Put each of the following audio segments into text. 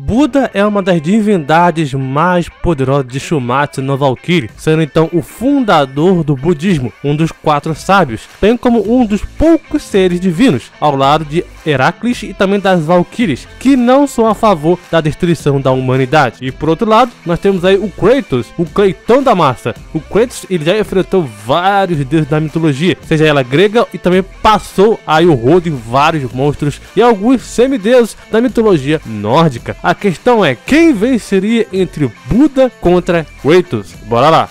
Buda é uma das divindades mais poderosas de Shumatsu no Valkyrie, sendo então o fundador do budismo, um dos 4 sábios, bem como um dos poucos seres divinos, ao lado de Heracles e também das Valkyries, que não são a favor da destruição da humanidade. E por outro lado, nós temos aí o Kratos, o Cleitão da massa. O Kratos ele já enfrentou vários deuses da mitologia, seja ela grega, e também passou aí o rodo em vários monstros e alguns semideuses da mitologia nórdica. A questão é, quem venceria entre Buda contra Kratos? Bora lá!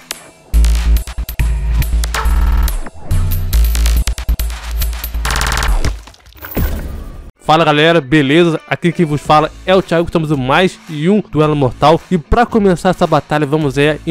Fala galera, beleza? Aqui quem vos fala é o Thiago, estamos no mais um Duelo Mortal. E para começar essa batalha vamos ver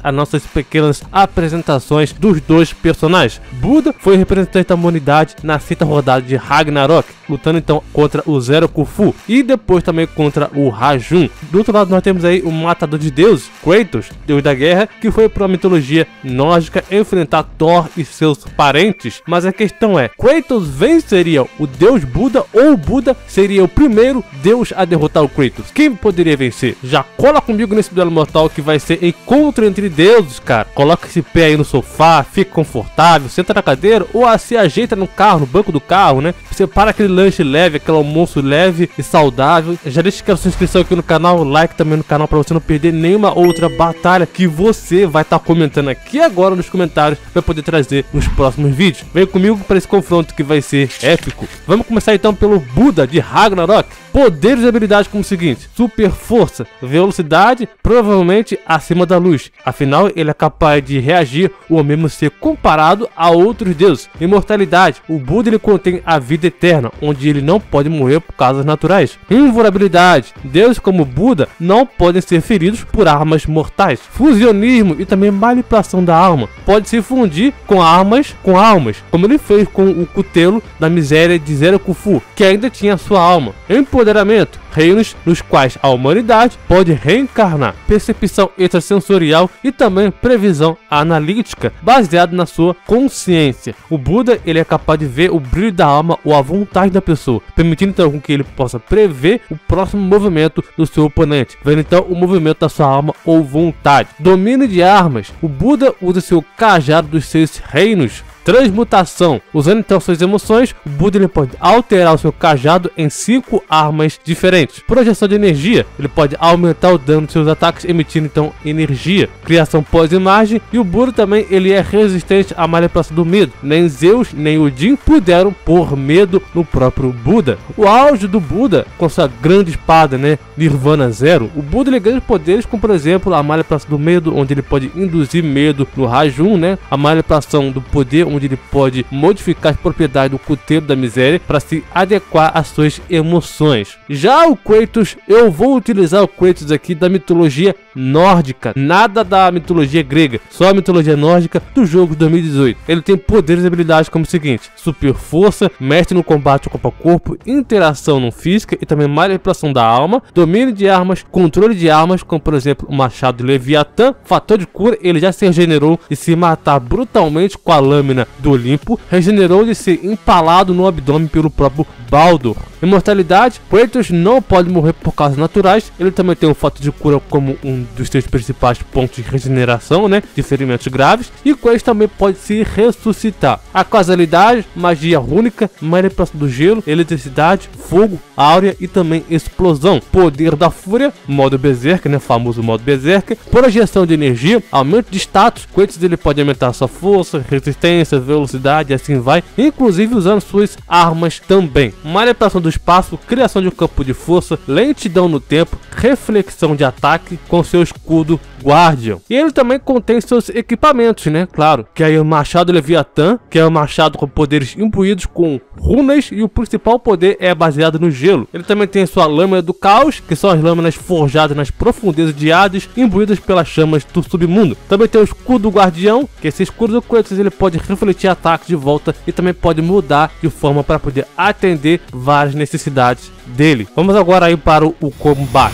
as nossas pequenas apresentações dos dois personagens. Buda foi o representante da humanidade na 6ª rodada de Ragnarok, lutando então contra o Zero Khufu e depois também contra o Rajun. Do outro lado nós temos aí o matador de deuses, Kratos, deus da guerra, que foi para a mitologia nórdica enfrentar Thor e seus parentes. Mas a questão é, Kratos venceria o deus Buda ou Buda seria o primeiro deus a derrotar o Kratos? Quem poderia vencer? Já cola comigo nesse duelo mortal que vai ser encontro entre deuses, cara. Coloca esse pé aí no sofá, fica confortável, senta na cadeira ou se ajeita no carro, no banco do carro, né? Separa aquele lanche leve, aquele almoço leve e saudável. Já deixa aquela sua inscrição aqui no canal, like também no canal para você não perder nenhuma outra batalha que você vai estar comentando aqui agora nos comentários para poder trazer nos próximos vídeos. Vem comigo para esse confronto que vai ser épico. Vamos começar então pelo Buda de Ragnarok. Poderes e habilidades como o seguinte: super força, velocidade, provavelmente acima da luz, afinal ele é capaz de reagir ou mesmo ser comparado a outros deuses. Imortalidade, o Buda ele contém a vida eterna, onde ele não pode morrer por causas naturais. Invulnerabilidade, deuses como Buda não podem ser feridos por armas mortais. Fusionismo e também manipulação da alma, pode se fundir com armas com almas, como ele fez com o cutelo da miséria de Zero Khufu, que ainda tinha sua alma. Empoderamento, reinos nos quais a humanidade pode reencarnar. Percepção extrasensorial e também previsão analítica, baseado na sua consciência. O Buda ele é capaz de ver o brilho da alma ou a vontade da pessoa, permitindo então que ele possa prever o próximo movimento do seu oponente, vendo então o movimento da sua alma ou vontade. Domínio de armas, o Buda usa seu cajado dos 6 reinos. Transmutação, usando então suas emoções, o Buda ele pode alterar o seu cajado em 5 armas diferentes. Projeção de energia, ele pode aumentar o dano de seus ataques emitindo então energia. Criação pós-imagem, e o Buda também ele é resistente à manipulação do medo. Nem Zeus nem Odin puderam pôr medo no próprio Buda. O auge do Buda com sua grande espada, né, Nirvana Zero, o Buda ele ganha poderes como por exemplo a manipulação do medo, onde ele pode induzir medo no Rajun, né, a manipulação do poder, onde ele pode modificar as propriedades do cutelo da miséria para se adequar às suas emoções. Já o Kratos, eu vou utilizar o Kratos aqui da mitologia nórdica, nada da mitologia grega, só a mitologia nórdica do jogo de 2018. Ele tem poderes e habilidades como o seguinte: super força, mestre no combate corpo a corpo, interação não física e também manipulação da alma, domínio de armas, controle de armas, como por exemplo o machado de Leviatã, fator de cura, ele já se regenerou de se matar brutalmente com a lâmina do Olimpo, regenerou de ser empalado no abdômen pelo próprio Baldur. Imortalidade, Kratos não pode morrer por causas naturais, ele também tem um fator de cura como um dos seus principais pontos de regeneração, né, de ferimentos graves, e Kratos também pode se ressuscitar. A causalidade, magia rúnica, manipulação do gelo, eletricidade, fogo, áurea e também explosão. Poder da fúria, modo Berserker, né, famoso modo Berserker, projeção de energia, aumento de status, Kratos ele pode aumentar sua força, resistência, velocidade e assim vai, inclusive usando suas armas também. Manipulação do espaço, criação de um campo de força, lentidão no tempo, reflexão de ataque com seu escudo Guardian. E ele também contém seus equipamentos, né, claro, que é o machado Leviatã, que é um machado com poderes imbuídos com runas, e o principal poder é baseado no gelo. Ele também tem sua lâmina do caos, que são as lâminas forjadas nas profundezas de Hades, imbuídas pelas chamas do submundo. Também tem o escudo Guardião, que esse escudo do Kratos ele pode refletir ataques de volta e também pode mudar de forma para poder atender várias necessidades dele. Vamos agora aí para o combate.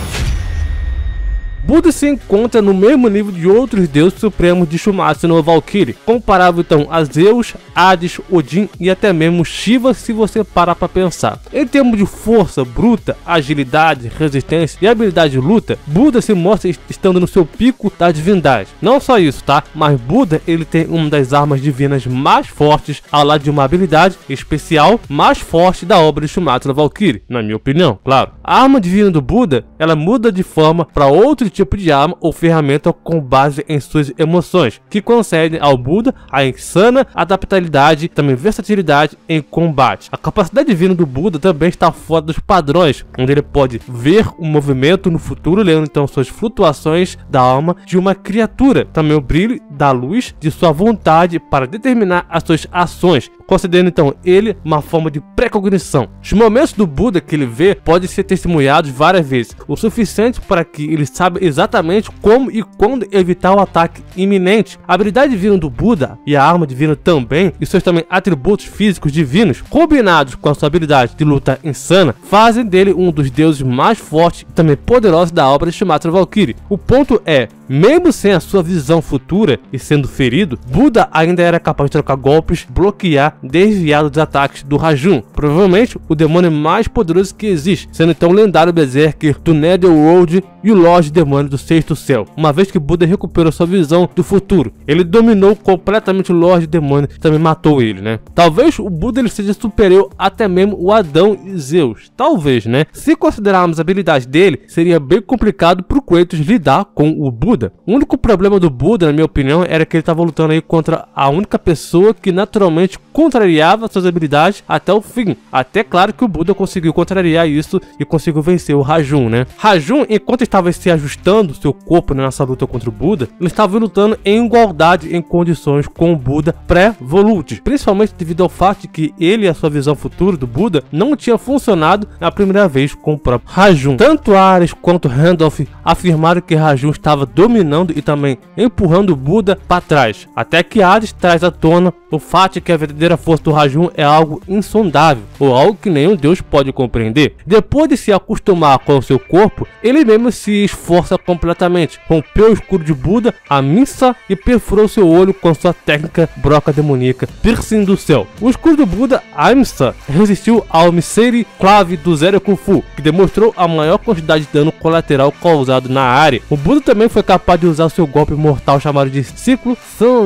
Buda se encontra no mesmo nível de outros deuses supremos de Shumatsu no Valkyrie, comparável então a Zeus, Hades, Odin e até mesmo Shiva, se você parar para pensar. Em termos de força bruta, agilidade, resistência e habilidade de luta, Buda se mostra estando no seu pico da divindade. Não só isso, tá? Mas Buda, ele tem uma das armas divinas mais fortes, ao lado de uma habilidade especial mais forte da obra de Shumatsu no Valkyrie, na minha opinião, claro. A arma divina do Buda, ela muda de forma para outro tipo de arma ou ferramenta com base em suas emoções, que concedem ao Buda a insana adaptabilidade, também versatilidade em combate. A capacidade divina do Buda também está fora dos padrões, onde ele pode ver o movimento no futuro, lendo então suas flutuações da alma de uma criatura, também o brilho da luz de sua vontade para determinar as suas ações, concedendo então ele uma forma de precognição. Os momentos do Buda que ele vê podem ser testemunhados várias vezes, o suficiente para que ele saiba exatamente como e quando evitar o ataque iminente. A habilidade divina do Buda e a arma divina também, e seus também atributos físicos divinos, combinados com a sua habilidade de luta insana, fazem dele um dos deuses mais fortes e também poderosos da obra de Shumatsu no Valkyrie. O ponto é, mesmo sem a sua visão futura e sendo ferido, Buda ainda era capaz de trocar golpes, bloquear, desviar dos ataques do Rajun, provavelmente o demônio mais poderoso que existe, sendo então o lendário berserker do Netherworld e o Lorde Demônio do Sexto Céu. Uma vez que Buda recuperou sua visão do futuro, ele dominou completamente o Lorde Demônio e também matou ele, né? Talvez o Buda ele seja superior até mesmo o Adão e Zeus, talvez, né? Se considerarmos a habilidade dele, seria bem complicado pro Kratos lidar com o Buda. O único problema do Buda, na minha opinião, era que ele estava lutando aí contra a única pessoa que naturalmente contrariava suas habilidades até o fim. Até claro que o Buda conseguiu contrariar isso e conseguiu vencer o Rajun, né? Rajun, enquanto estava se ajustando seu corpo nessa luta contra o Buda, ele estava lutando em igualdade em condições com o Buda pré-Volute, principalmente devido ao fato de que ele e a sua visão futura do Buda não tinha funcionado na primeira vez com o próprio Rajun. Tanto Ares quanto Randolph afirmaram que Rajun estava dominando e também empurrando o Buda para trás, até que Ares traz à tona o fato de que a verdadeira força do Rajun é algo insondável, ou algo que nenhum deus pode compreender. Depois de se acostumar com o seu corpo, ele mesmo se esforça completamente, rompeu o escudo de Buda, a Minsa, e perfurou seu olho com sua técnica broca demoníaca, Piercing do Céu. O escudo do Buda, a Minsa, resistiu ao Miseri Clave do Zero Kung Fu, que demonstrou a maior quantidade de dano colateral causado na área. O Buda também foi capaz de usar seu golpe mortal chamado de Ciclo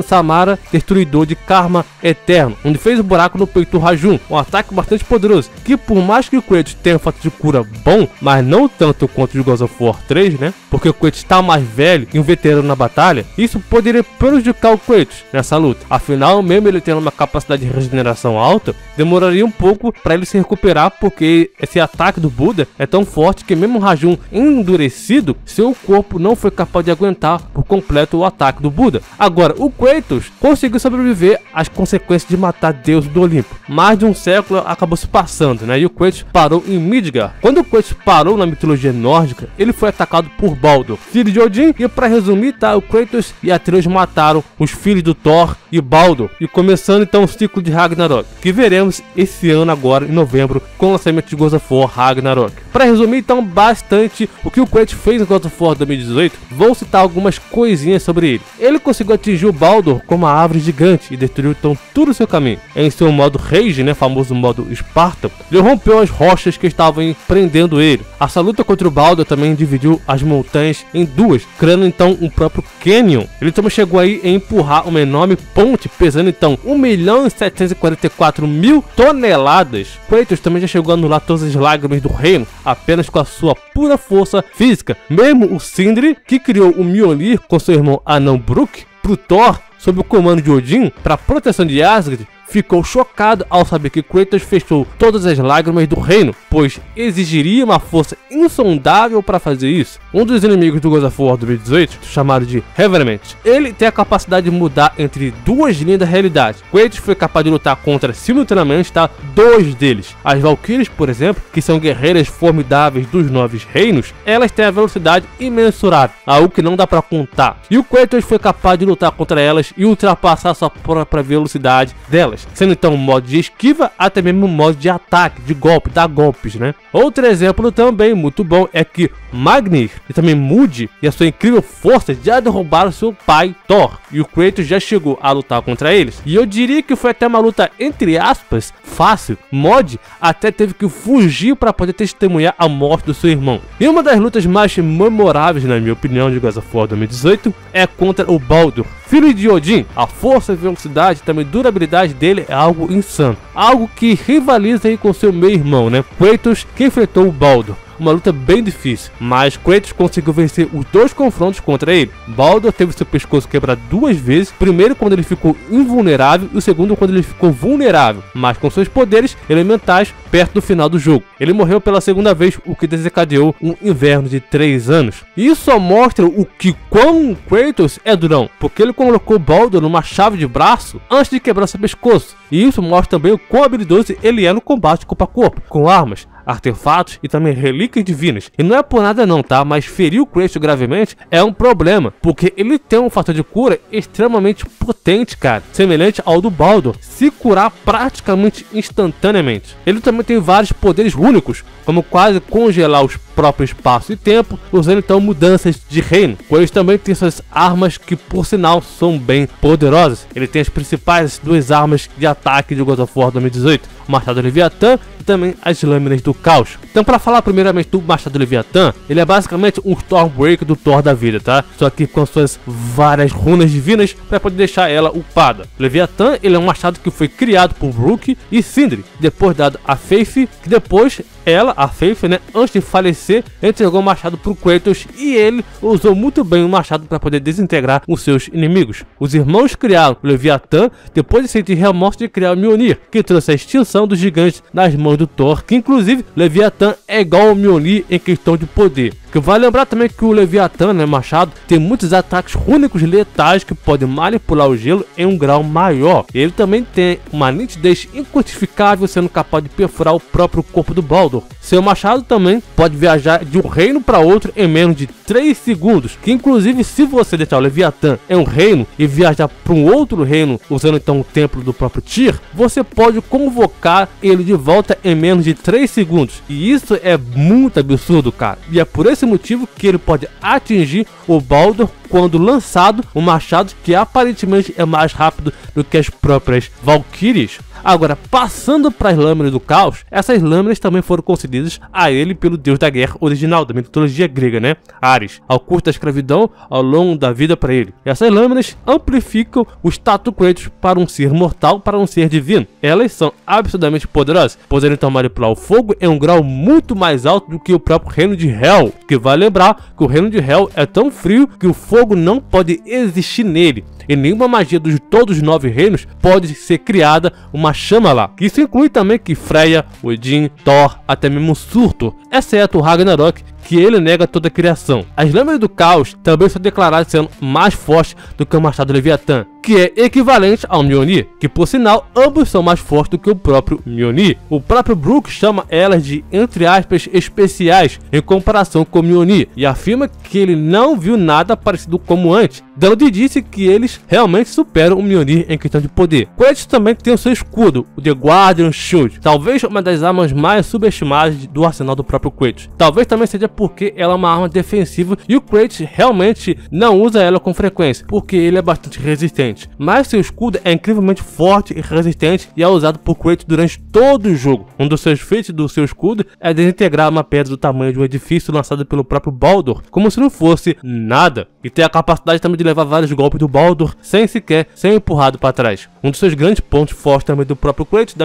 Samara, destruidor de karma eterno, onde fez um buraco no peito do Rajun, um ataque bastante poderoso, que por mais que o Kratos tenha um fato de cura bom, mas não tanto quanto o God of War 3, né, porque o Kratos está mais velho e um veterano na batalha, isso poderia prejudicar o Kratos nessa luta. Afinal, mesmo ele tendo uma capacidade de regeneração alta, demoraria um pouco para ele se recuperar, porque esse ataque do Buda é tão forte que mesmo o Rajun endurecido, seu corpo não foi capaz de aguentar por completo o ataque do Buda. Agora, o Kratos conseguiu sobreviver às consequências de matar Deus do Olimpo. Mais de um século acabou se passando, né? E o Kratos parou em Midgard. Quando o Kratos parou na mitologia nórdica, ele foi atacado por Baldur, filho de Odin, e para resumir, tá, o Kratos e Atreus mataram os filhos do Thor e Baldur, e começando então o ciclo de Ragnarok, que veremos esse ano agora em novembro com o lançamento de God of War Ragnarok. Para resumir então bastante o que o Kratos fez no God of War 2018, vou citar algumas coisinhas sobre ele. Ele conseguiu atingir o Baldur com uma árvore gigante e destruiu então todo o seu caminho. Em seu modo Rage, né, famoso modo Esparta, ele rompeu as rochas que estavam prendendo ele. Essa luta contra o Baldur também dividiu as montanhas em duas, criando então um próprio Canyon. Ele também chegou aí a empurrar uma enorme ponte, pesando então 1.744.000 toneladas. Kratos também já chegou a anular todas as lágrimas do reino, apenas com a sua pura força física. Mesmo o Sindri, que criou o Mjolnir com seu irmão anão Brook, pro Thor, sob o comando de Odin, para a proteção de Asgard, ficou chocado ao saber que Kratos fechou todas as lágrimas do reino, pois exigiria uma força insondável para fazer isso. Um dos inimigos do God of War 2018, chamado de Revenant, ele tem a capacidade de mudar entre duas linhas da realidade. Kratos foi capaz de lutar contra simultaneamente, tá, dois deles. As Valkyries, por exemplo, que são guerreiras formidáveis dos 9 reinos, elas têm a velocidade imensurável, algo que não dá para contar. E o Kratos foi capaz de lutar contra elas e ultrapassar sua própria velocidade delas. armas, sendo então modo de esquiva até mesmo modo de ataque, de golpe, dar golpes, né? Outro exemplo também muito bom é que Magnir e também Moody e a sua incrível força já derrubaram seu pai Thor, e o Kratos já chegou a lutar contra eles. E eu diria que foi até uma luta entre aspas fácil. Mod até teve que fugir para poder testemunhar a morte do seu irmão. E uma das lutas mais memoráveis, na minha opinião, de God of War 2018 é contra o Baldur, filho de Odin. A força, velocidade e também durabilidade dele é algo insano, algo que rivaliza aí com seu meio-irmão, né, Kratos, que enfrentou o Baldur. Uma luta bem difícil, mas Kratos conseguiu vencer os dois confrontos contra ele. Baldur teve seu pescoço quebrado 2 vezes, primeiro quando ele ficou invulnerável e o segundo quando ele ficou vulnerável, mas com seus poderes elementais perto do final do jogo. Ele morreu pela segunda vez, o que desencadeou um inverno de 3 anos. E isso só mostra o que quão Kratos é durão, porque ele colocou Baldur numa chave de braço antes de quebrar seu pescoço. E isso mostra também o quão habilidoso ele é no combate corpo a corpo, com armas, artefatos e também relíquias divinas. E não é por nada não, tá? Mas ferir o Kratos gravemente é um problema, porque ele tem um fator de cura extremamente potente, cara, semelhante ao do Baldur, se curar praticamente instantaneamente. Ele também tem vários poderes únicos, como quase congelar os próprios espaço e tempo, usando então mudanças de reino. Kratos também tem suas armas que, por sinal, são bem poderosas. Ele tem as principais 2 armas de ataque de God of War 2018, o Machado Leviatã e também as Lâminas do Caos. Então, para falar primeiramente do Machado Leviatã, ele é basicamente um Stormbreaker do Thor da vida, tá? Só que com suas várias runas divinas para poder deixar ela upada. Leviatã, ele é um machado que foi criado por Brooke e Sindri, depois dado a Faith, que depois ela, a Faith, né, antes de falecer, entregou o machado pro Kratos e ele usou muito bem o machado para poder desintegrar os seus inimigos. Os irmãos criaram o Leviatã depois de sentir remorso de criar o Mjolnir, que trouxe a extinção dos gigantes nas mãos do Thor, que inclusive Leviatã é igual ao Mjolnir em questão de poder. Que vale lembrar também que o Leviatã, né, machado, tem muitos ataques únicos letais que podem manipular o gelo em um grau maior. Ele também tem uma nitidez inquantificável, sendo capaz de perfurar o próprio corpo do Baldur. Seu machado também pode viajar de um reino para outro em menos de 3 segundos, que inclusive se você deixar o Leviatã em um reino e viajar para um outro reino usando então o templo do próprio Tyr, você pode convocar ele de volta em menos de 3 segundos. E isso é muito absurdo, cara. E é por esse motivo que ele pode atingir o Baldur quando lançado, um machado que aparentemente é mais rápido do que as próprias Valkyries. Agora, passando para as Lâminas do Caos, essas lâminas também foram concedidas a ele pelo deus da guerra original, da mitologia grega, né? Ares, ao custo da escravidão ao longo da vida para ele. E essas lâminas amplificam o status Kratos para um ser mortal, para um ser divino. Elas são absurdamente poderosas, podendo então manipular o fogo em um grau muito mais alto do que o próprio reino de Hel, que vai lembrar que o reino de Hel é tão frio que o fogo não pode existir nele. E nenhuma magia dos todos os 9 reinos pode ser criada uma chama lá. Isso inclui também que Freya, Odin, Thor, até mesmo Surtur, exceto o Ragnarok, que ele nega toda a criação. As Lâminas do Caos também são declaradas sendo mais fortes do que o Machado Leviatã, que é equivalente ao Mjolnir, que por sinal ambos são mais fortes do que o próprio Mjolnir. O próprio Brooke chama elas de, entre aspas, especiais em comparação com o Mjolnir, e afirma que ele não viu nada parecido como antes, dando de dizer que eles realmente superam o Mjolnir em questão de poder. Kratos também tem o seu escudo, o The Guardian Shield, talvez uma das armas mais subestimadas do arsenal do próprio Kratos. Talvez também seja porque ela é uma arma defensiva e o Kratos realmente não usa ela com frequência, porque ele é bastante resistente. Mas seu escudo é incrivelmente forte e resistente e é usado por Kratos durante todo o jogo. Um dos seus feitos do seu escudo é desintegrar uma pedra do tamanho de um edifício lançado pelo próprio Baldur, como se não fosse nada. E tem a capacidade também de levar vários golpes do Baldur sem sequer ser empurrado para trás. Um dos seus grandes pontos fortes também do próprio Kratos,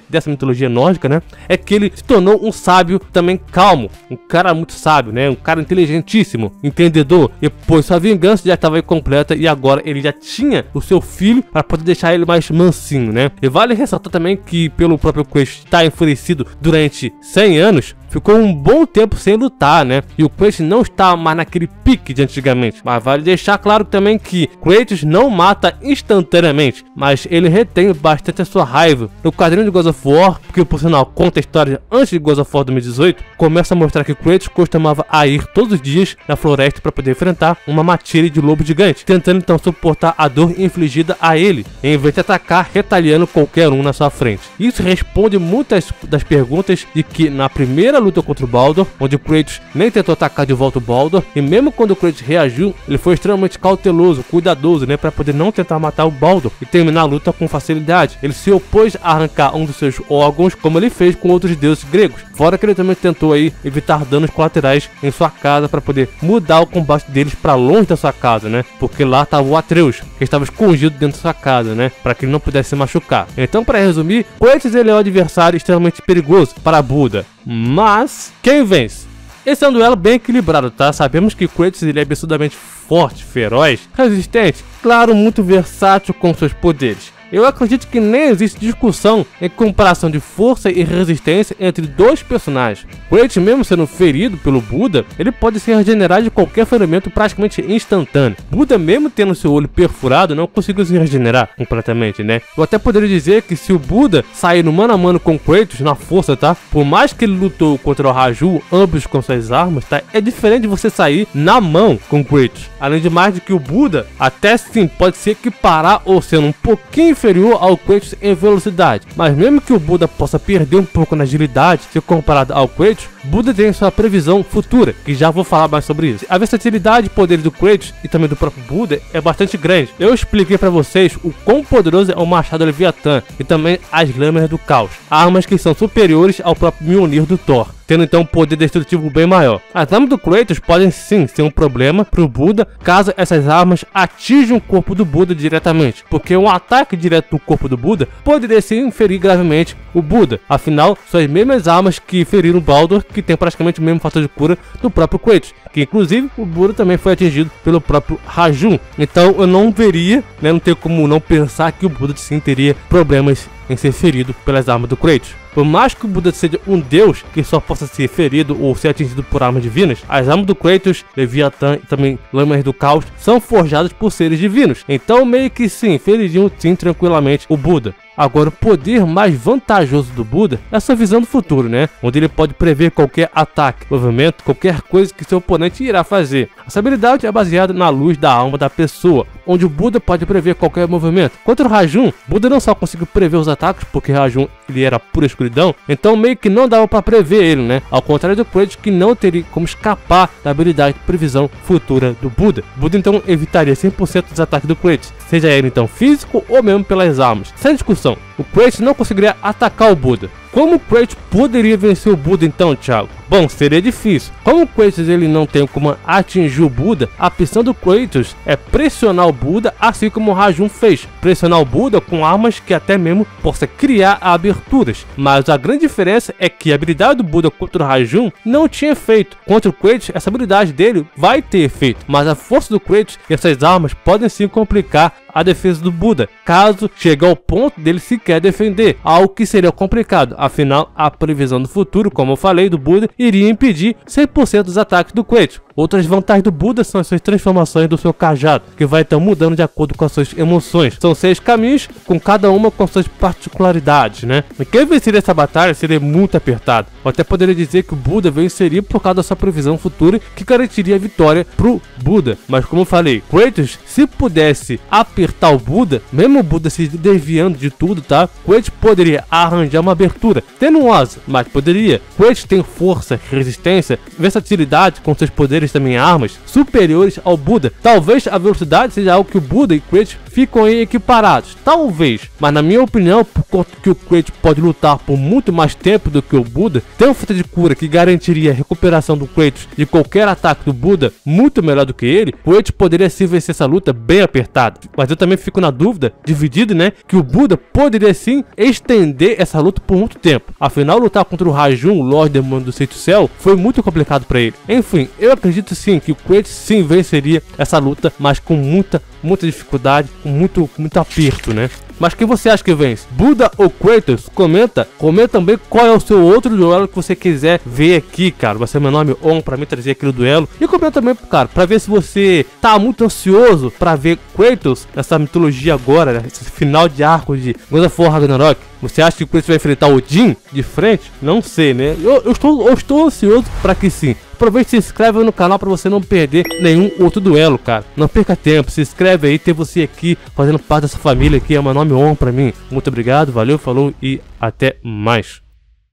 dessa mitologia nórdica, né, é que ele se tornou um sábio também calmo, um cara muito sábio, né, um cara inteligentíssimo, entendedor, e pois sua vingança já estava completa e agora ele já tinha o seu filho para poder deixar ele mais mansinho, né. E vale ressaltar também que pelo próprio Kratos estar enfurecido durante 100 anos, ficou um bom tempo sem lutar, né? E o Kratos não está mais naquele pique de antigamente. Mas vale deixar claro também que Kratos não mata instantaneamente, mas ele retém bastante a sua raiva. No quadrinho de God of War, que por sinal conta a história antes de God of War 2018, começa a mostrar que Kratos costumava ir todos os dias na floresta para poder enfrentar uma matilha de lobo gigante, tentando então suportar a dor infligida a ele, em vez de atacar retaliando qualquer um na sua frente. Isso responde muitas das perguntas de que na primeira luta contra o Baldur, onde Kratos nem tentou atacar de volta o Baldur, e mesmo quando Kratos reagiu, ele foi extremamente cauteloso, cuidadoso, né, para poder não tentar matar o Baldur e terminar a luta com facilidade. Ele se opôs a arrancar um dos seus órgãos, como ele fez com outros deuses gregos. Fora que ele também tentou aí evitar danos colaterais em sua casa para poder mudar o combate deles para longe da sua casa, né? Porque lá estava o Atreus, que estava escondido dentro da sua casa, né? Para que ele não pudesse se machucar. Então, para resumir, Kratos ele é um adversário extremamente perigoso para Buda. Mas quem vence? Esse é um duelo bem equilibrado, tá? Sabemos que Kratos ele é absurdamente forte, feroz, resistente, claro, muito versátil com seus poderes. Eu acredito que nem existe discussão em comparação de força e resistência entre dois personagens. Kratos, mesmo sendo ferido pelo Buda, ele pode se regenerar de qualquer ferimento praticamente instantâneo. Buda, mesmo tendo seu olho perfurado, não conseguiu se regenerar completamente, né? Eu até poderia dizer que se o Buda sair no mano a mano com Kratos na força, tá? Por mais que ele lutou contra o Raju, ambos com suas armas, tá? É diferente de você sair na mão com Kratos. Além de mais de que o Buda até sim pode se equiparar ou sendo um pouquinho inferior ao Kratos em velocidade, mas mesmo que o Buda possa perder um pouco na agilidade se comparado ao Kratos, Buda tem sua previsão futura, que já vou falar mais sobre isso. A versatilidade e poderes do Kratos e também do próprio Buda é bastante grande. Eu expliquei para vocês o quão poderoso é o machado Leviatã e também as lâminas do caos, armas que são superiores ao próprio Mjolnir do Thor, tendo então um poder destrutivo bem maior. As armas do Kratos podem sim ser um problema para o Buda caso essas armas atinjam o corpo do Buda diretamente, porque um ataque direto no corpo do Buda poderia sim ferir gravemente o Buda. Afinal, são as mesmas armas que feriram o Baldur, que tem praticamente o mesmo fator de cura do próprio Kratos, que inclusive o Buda também foi atingido pelo próprio Raju. Então eu não veria, né, não tem como não pensar que o Buda sim teria problemas em ser ferido pelas armas do Kratos. Por mais que o Buda seja um deus que só possa ser ferido ou ser atingido por armas divinas, as armas do Kratos, Leviatã e também lâminas do caos são forjadas por seres divinos. Então meio que sim, feririam sim tranquilamente o Buda. Agora, o poder mais vantajoso do Buda é a sua visão do futuro, né? Onde ele pode prever qualquer ataque, movimento, qualquer coisa que seu oponente irá fazer. Essa habilidade é baseada na luz da alma da pessoa, onde o Buda pode prever qualquer movimento. Contra o Rajun, Buda não só conseguiu prever os ataques, porque Rajun ele era pura escuridão, então meio que não dava para prever ele, né? Ao contrário do Kratos, que não teria como escapar da habilidade de previsão futura do Buda. Buda então evitaria 100% dos ataques do Kratos, seja ele então físico ou mesmo pelas armas. Sem discussão, o Kratos não conseguiria atacar o Buda. Como o Kratos poderia vencer o Buda então, Thiago? Bom, seria difícil. Como o Kratos ele não tem como atingir o Buda, a opção do Kratos é pressionar o Buda, assim como o Rajun fez. Pressionar o Buda com armas que até mesmo possa criar aberturas. Mas a grande diferença é que a habilidade do Buda contra o Rajun não tinha efeito. Contra o Kratos, essa habilidade dele vai ter efeito. Mas a força do Kratos e essas armas podem sim complicar a defesa do Buda, caso chegue ao ponto dele sequer defender, algo que seria complicado. Afinal, a previsão do futuro, como eu falei, do Buda iria impedir 100% dos ataques do Kratos. Outras vantagens do Buda são as suas transformações do seu cajado, que vai estar mudando de acordo com as suas emoções. São 6 caminhos, com cada uma com suas particularidades, né? E quem venceria essa batalha seria muito apertado. Eu até poderia dizer que o Buda venceria por causa da sua previsão futura, que garantiria a vitória pro Buda. Mas como eu falei, Kratos, se pudesse apertar o Buda, mesmo o Buda se desviando de tudo, tá? Kratos poderia arranjar uma abertura, tendo um asa, mas poderia. Kratos tem força, resistência, versatilidade com seus poderes também armas superiores ao Buda. Talvez a velocidade seja algo que o Buda e Kratos ficam aí equiparados, talvez, mas na minha opinião, por conta que o Kratos pode lutar por muito mais tempo do que o Buda, tem uma fruta de cura que garantiria a recuperação do Kratos de qualquer ataque do Buda muito melhor do que ele, Kratos poderia sim vencer essa luta bem apertada. Mas eu também fico na dúvida, dividido, né, que o Buda poderia sim estender essa luta por muito tempo. Afinal, lutar contra o Rajun, o Lorde Demônio do Sexto Céu, foi muito complicado para ele. Enfim, eu acredito sim que o Kratos sim venceria essa luta, mas com muita dificuldade muito aperto, né? Mas quem você acha que vence? Buda ou Kratos? Comenta também qual é o seu outro duelo que você quiser ver aqui, cara. Vai ser meu nome honra pra mim trazer aquele duelo. E comenta também, cara, pra ver se você tá muito ansioso pra ver Kratos nessa mitologia agora, né? Esse final de arco de God of War Ragnarok. Você acha que o Kratos vai enfrentar o Odin de frente? Não sei, né? Eu estou ansioso pra que sim. Aproveite e se inscreve no canal para você não perder nenhum outro duelo, cara. Não perca tempo, se inscreve aí, ter você aqui fazendo parte dessa família aqui é uma nome honra pra mim. Muito obrigado, valeu, falou e até mais.